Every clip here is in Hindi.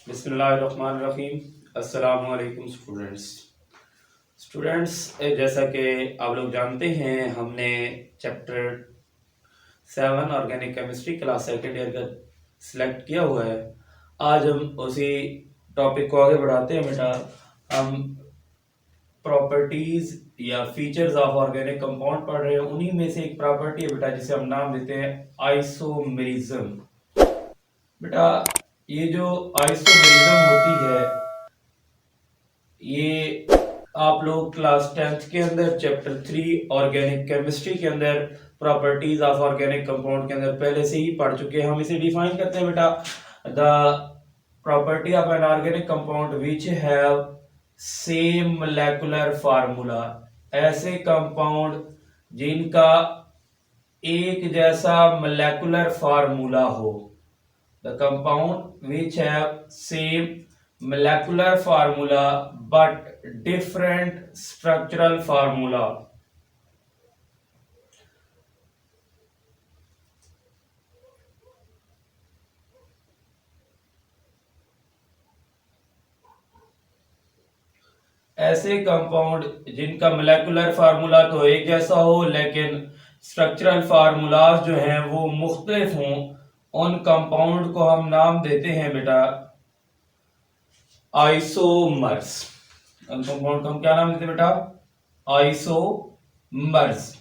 बिस्मिल्लाहिर्रहमानिर्रहीम। अस्सलाम वालेकुम स्टूडेंट्स। जैसा कि आप लोग जानते हैं, हमने chapter 7 organic chemistry class second year का सिलेक्ट किया हुआ है। आज हम उसी टॉपिक को आगे बढ़ाते हैं बेटा। हम प्रॉपर्टीज या फीचर्स ऑफ ऑर्गेनिक कंपाउंड पढ़ रहे हैं। उन्हीं में से एक प्रॉपर्टी है बेटा जिसे हम नाम देते हैं आइसोमेरिज्म। बेटा ये जो आइसोमेरिज्म होती है, ये आप लोग क्लास 10th के अंदर चैप्टर 3 ऑर्गेनिक केमिस्ट्री के अंदर प्रॉपर्टीज ऑफ ऑर्गेनिक कंपाउंड के अंदर पहले से ही पढ़ चुके हैं। हम इसे डिफाइन करते हैं बेटा, the property of an organic compound which have same molecular formula. ऐसे कंपाउंड जिनका एक जैसा मोलेकुलर फार्मूला हो। The compound which have same molecular formula but different structural formula। ऐसे कंपाउंड जिनका मोलेकुलर फार्मूला तो एक जैसा हो लेकिन स्ट्रक्चरल फार्मूलाज जो हैं वो मुख्तलिफ हों, उन कंपाउंड को हम नाम देते हैं बेटा आइसोमर्स। उन कंपाउंड को हम क्या नाम देते हैं बेटा? आइसोमर्स।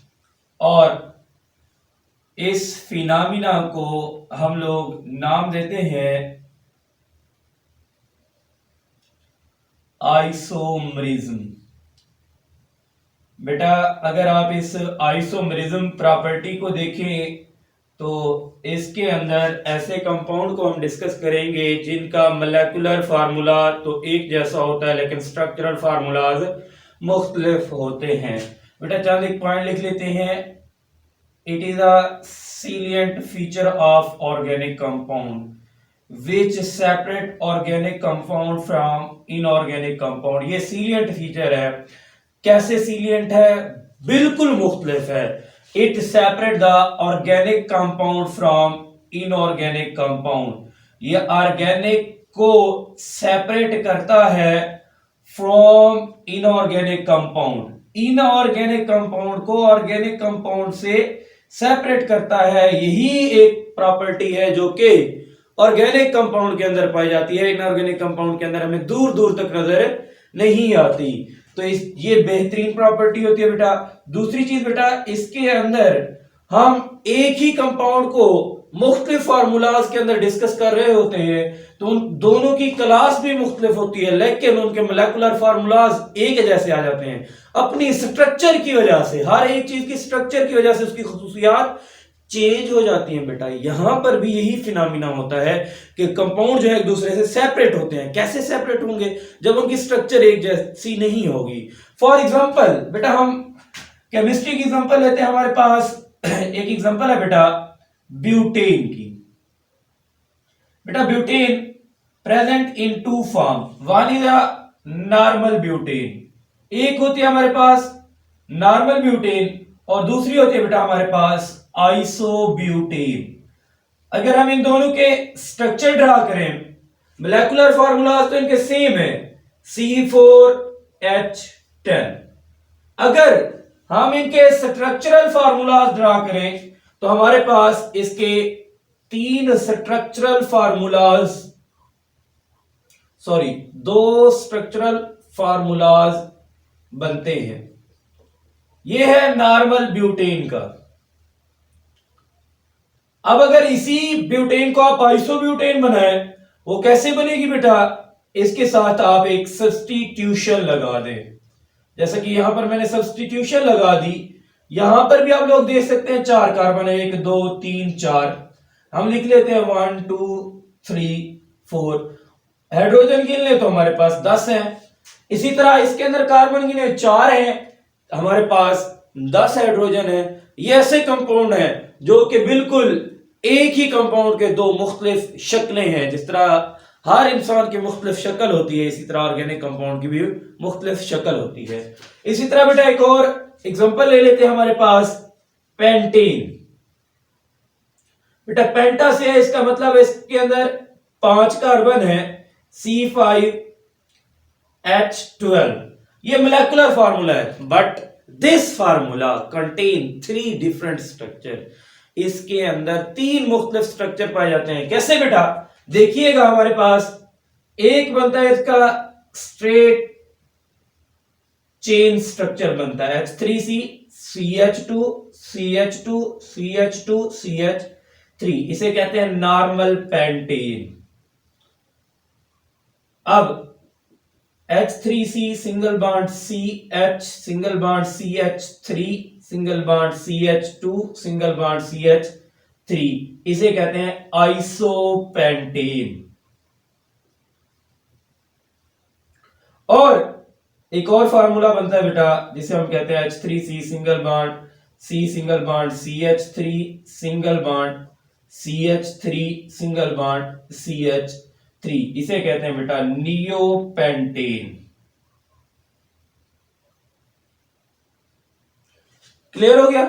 और इस फिनोमिना को हम लोग नाम देते हैं आइसोमरिज्म। बेटा अगर आप इस आइसोमरिज्म प्रॉपर्टी को देखें तो इसके अंदर ऐसे कंपाउंड को हम डिस्कस करेंगे जिनका मोलेकुलर फार्मूला तो एक जैसा होता है लेकिन स्ट्रक्चरल फार्मूलाज मुख्तलिफ होते हैं। बेटा चंद एक पॉइंट लिख लेते हैं। It is a salient feature of organic compound which separate organic compound from inorganic compound। ये salient feature है। कैसे salient है? बिल्कुल मुख्तलिफ है। It separate the organic compound from inorganic compound। ये organic को separate करता है from inorganic compound। inorganic compound को organic compound से सेपरेट करता है। यही एक प्रॉपर्टी है जो कि ऑर्गेनिक कंपाउंड के अंदर पाई जाती है। इनऑर्गेनिक कंपाउंड के अंदर हमें दूर दूर तक नजर नहीं आती। तो ये बेहतरीन प्रॉपर्टी होती है बेटा। दूसरी चीज बेटा, इसके अंदर हम एक ही कंपाउंड को मुख्तलिफ फार्मूलाज के अंदर डिस्कस कर रहे होते हैं तो उन दोनों की क्लास भी मुख्तलिफ होती है लेकिन उनके मोलेकुलर फार्मूलाज एक जैसे आ जाते हैं अपनी स्ट्रक्चर की वजह से। हर एक चीज की स्ट्रक्चर की वजह से उसकी खुसूसियात चेंज हो जाती हैं बेटा। यहां पर भी यही फिनोमिना होता है कि कंपाउंड जो है एक दूसरे से सेपरेट होते हैं। कैसे सेपरेट होंगे? जब उनकी स्ट्रक्चर एक जैसी नहीं होगी। फॉर एग्जांपल बेटा, हम केमिस्ट्री की एग्जांपल लेते हैं। हमारे पास एक एग्जांपल है बेटा ब्यूटेन की। Beta butane present in two form. One is a normal butane. एक होती है हमारे पास नॉर्मल ब्यूटेन और दूसरी होती है बेटा हमारे पास आइसोब्यूटेन। अगर हम इन दोनों के स्ट्रक्चर ड्रा करें, मोलेकुलर फार्मूलाज तो इनके सेम है, C4H10। अगर हम इनके स्ट्रक्चरल फार्मूलाज ड्रा करें तो हमारे पास इसके तीन स्ट्रक्चरल फार्मूलाज, दो स्ट्रक्चरल फार्मूलाज बनते हैं। यह है नॉर्मल ब्यूटेन का। अब अगर इसी ब्यूटेन को आप आइसोब्यूटेन बनाएं, वो कैसे बनेगी बेटा? इसके साथ आप एक सब्स्टिट्यूशन लगा दें। जैसा कि यहां पर मैंने सब्स्टिट्यूशन लगा दी। यहां पर भी आप लोग देख सकते हैं 4 कार्बन है, 1 2 3 4। हम लिख लेते हैं 1 2 3 4। हाइड्रोजन गिन ले तो हमारे पास 10 है। इसी तरह इसके अंदर कार्बन गिने 4 है, हमारे पास 10 हाइड्रोजन है। ये ऐसे कंपाउंड है जो कि बिल्कुल एक ही कंपाउंड के दो मुख्तलिफ शक्लें हैं। जिस तरह हर इंसान की मुख्तलिफ शक्ल होती है, इसी तरह ऑर्गेनिक कंपाउंड की भी मुख्तलिफ शक्ल होती है। इसी तरह बेटा एक और एग्जांपल ले लेते हैं हमारे पास पेंटेन। बेटा पेंटा से है, इसका मतलब इसके अंदर 5 कार्बन है, C5H12। ये मोलेकुलर फार्मूला है, but this formula contain 3 different structure. इसके अंदर 3 मुख्तलिफ स्ट्रक्चर पाए जाते हैं। कैसे बेटा? देखिएगा, हमारे पास एक बनता है इसका स्ट्रेट चेन स्ट्रक्चर बनता है H3C CH2 CH2 CH2 CH3, इसे कहते हैं नॉर्मल पेंटेन। अब H3C single bond CH single bond CH3 single bond CH2 single bond CH3, इसे कहते हैं आइसोपेंटेन। और एक और फार्मूला बनता है बेटा, जिसे हम कहते हैं H3C single bond C single bond CH3 single bond CH3 single bond CH3, इसे कहते हैं बेटा नियोपेंटेन। क्लियर हो गया?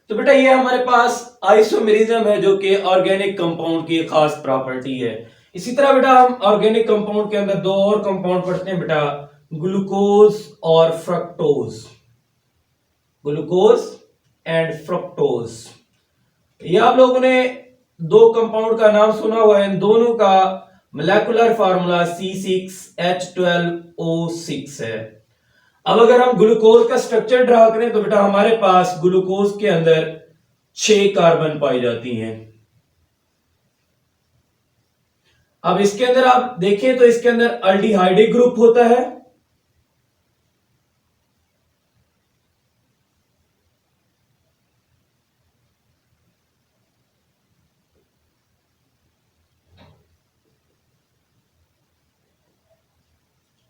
तो बेटा ये हमारे पास आइसोमेरिज्म है, जो कि ऑर्गेनिक कंपाउंड की खास प्रॉपर्टी है। इसी तरह बेटा हम ऑर्गेनिक कंपाउंड के अंदर 2 और कंपाउंड पढ़ते हैं बेटा, ग्लूकोज और फ्रक्टोज। ग्लूकोज एंड फ्रक्टोज, ये आप लोगों ने 2 कंपाउंड का नाम सुना हुआ है। इन दोनों का मोलेकुलर फार्मूला C6H12O6 है। अब अगर हम ग्लूकोज का स्ट्रक्चर ड्रा करें तो बेटा हमारे पास ग्लूकोज के अंदर 6 कार्बन पाई जाती हैं। अब इसके अंदर आप देखें तो इसके अंदर अल्डिहाइडिक ग्रुप होता है,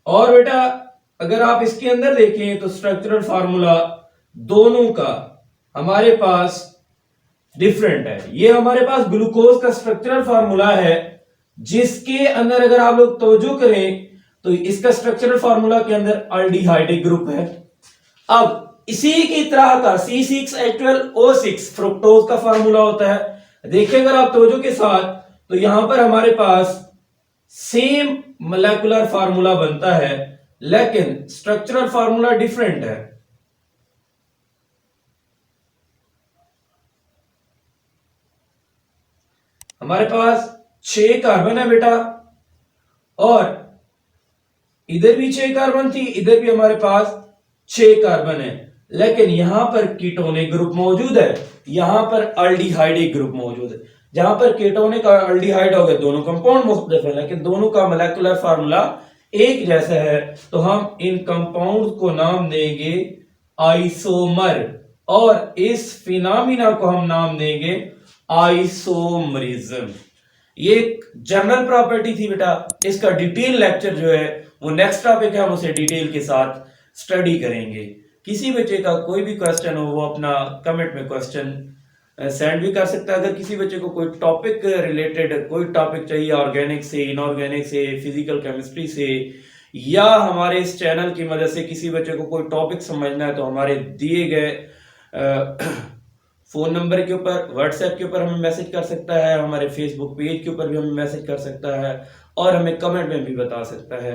और बेटा अगर आप इसके अंदर देखें तो स्ट्रक्चरल फार्मूला दोनों का हमारे पास डिफरेंट है। ये हमारे पास ग्लूकोज का स्ट्रक्चरल फार्मूला है, जिसके अंदर अगर आप लोग तवज्जो करें तो इसका स्ट्रक्चरल फार्मूला के अंदर अल्डिहाइडिक ग्रुप है। अब इसी की तरह का C6H12O6 फ्रुक्टोज का फार्मूला होता है। देखिए अगर आप तवज्जो के साथ, तो यहां पर हमारे पास सेम मोलेकुलर फार्मूला बनता है, लेकिन स्ट्रक्चरल फार्मूला डिफरेंट है। हमारे पास 6 कार्बन है बेटा, और इधर भी 6 कार्बन थी, इधर भी हमारे पास 6 कार्बन है, लेकिन यहां पर कीटोनिक ग्रुप मौजूद है, यहां पर अल्डिहाइडिक ग्रुप मौजूद है। जहां पर कीटोनिक और अल्डिहाइड हो गए, दोनों कंपाउंड मुख्तलिफ है, लेकिन दोनों का मोलेकुलर फार्मूला एक जैसा है। तो हम इन कंपाउंड को नाम देंगे आइसोमर, और इस फिनोमिना को हम नाम देंगे आइसोमरिज्म। ये एक जनरल प्रॉपर्टी थी बेटा, इसका डिटेल लेक्चर जो है वो नेक्स्ट टॉपिक है, हम उसे डिटेल के साथ स्टडी करेंगे। किसी बच्चे का कोई भी क्वेश्चन हो वो अपना कमेंट में क्वेश्चन सेंड भी कर सकता है। अगर किसी बच्चे को कोई टॉपिक रिलेटेड कोई टॉपिक चाहिए, ऑर्गेनिक से, इनऑर्गेनिक से, फिजिकल केमिस्ट्री से, या हमारे इस चैनल की मदद से किसी बच्चे को कोई टॉपिक समझना है, तो हमारे दिए गए फोन नंबर के ऊपर, व्हाट्सएप के ऊपर हमें मैसेज कर सकता है, हमारे फेसबुक पेज के ऊपर भी हमें मैसेज कर सकता है, और हमें कमेंट में भी बता सकता है।